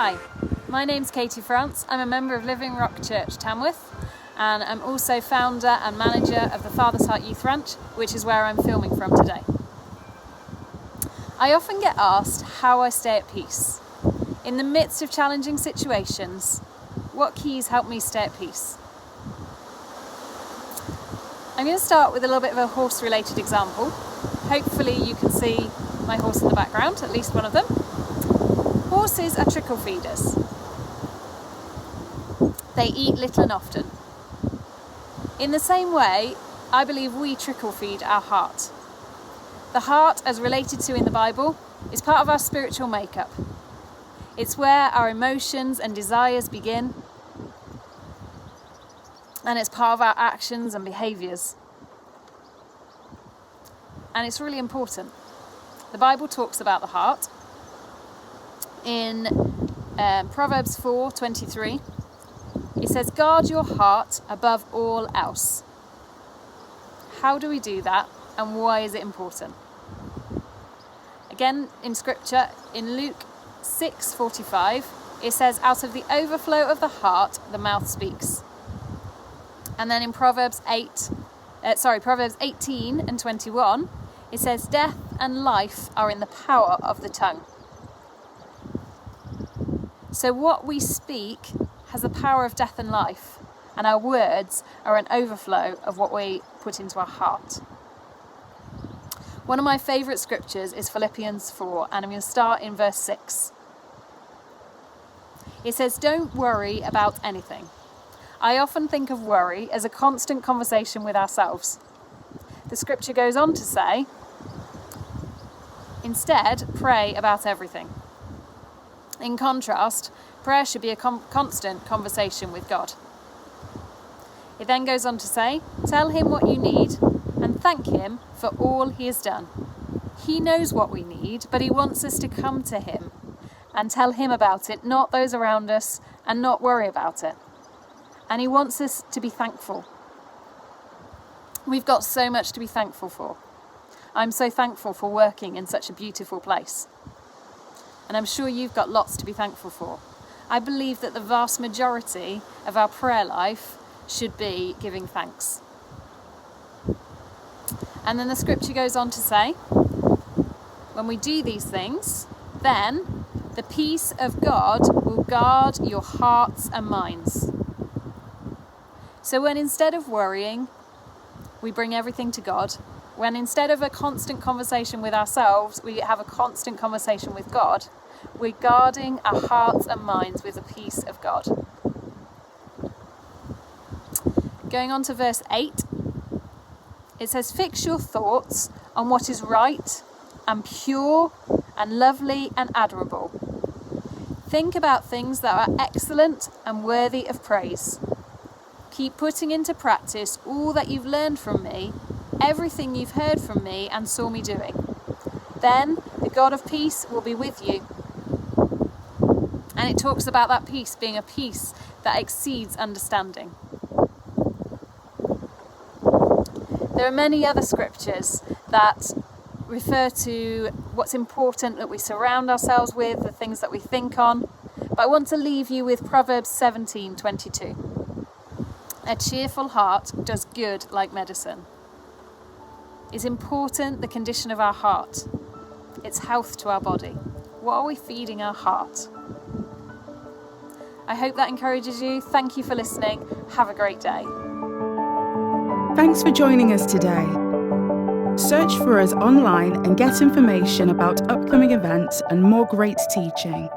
Hi, my name's Katie France. I'm a member of Living Rock Church Tamworth, and I'm also founder and manager of the Father's Heart Youth Ranch, which is where I'm filming from today. I often get asked how I stay at peace. In the midst of challenging situations, what keys help me stay at peace? I'm going to start with a little bit of a horse-related example. Hopefully you can see my horse in the background, at least one of them. Horses are trickle feeders. They eat little and often. In the same way, I believe we trickle feed our heart. The heart, as related to in the Bible, is part of our spiritual makeup. It's where our emotions and desires begin, and it's part of our actions and behaviours. And it's really important. The Bible talks about the heart. In Proverbs 4:23, it says, "Guard your heart above all else." How do we do that, and why is it important? Again, in Scripture, in Luke 6:45, it says, "Out of the overflow of the heart, the mouth speaks." And then in Proverbs 18:21, it says, "Death and life are in the power of the tongue." So what we speak has the power of death and life, and our words are an overflow of what we put into our heart. One of my favourite scriptures is Philippians 4, and I'm going to start in verse 6. It says, "Don't worry about anything." I often think of worry as a constant conversation with ourselves. The scripture goes on to say, "Instead, pray about everything." In contrast, prayer should be a constant conversation with God. It then goes on to say, "Tell him what you need and thank him for all he has done. He knows what we need, but he wants us to come to him and tell him about it, not those around us, and not worry about it. And he wants us to be thankful." We've got so much to be thankful for. I'm so thankful for working in such a beautiful place. And I'm sure you've got lots to be thankful for. I believe that the vast majority of our prayer life should be giving thanks. And then the scripture goes on to say, when we do these things, then the peace of God will guard your hearts and minds. So when instead of worrying, we bring everything to God, when instead of a constant conversation with ourselves, we have a constant conversation with God, we're guarding our hearts and minds with the peace of God. Going on to verse 8, it says, "Fix your thoughts on what is right and pure and lovely and admirable. Think about things that are excellent and worthy of praise. Keep putting into practice all that you've learned from me, everything you've heard from me and saw me doing. Then the God of peace will be with you." And it talks about that peace being a peace that exceeds understanding. There are many other scriptures that refer to what's important that we surround ourselves with, the things that we think on. But I want to leave you with Proverbs 17:22. "A cheerful heart does good like medicine." It's important, the condition of our heart. It's health to our body. What are we feeding our heart? I hope that encourages you. Thank you for listening. Have a great day. Thanks for joining us today. Search for us online and get information about upcoming events and more great teaching.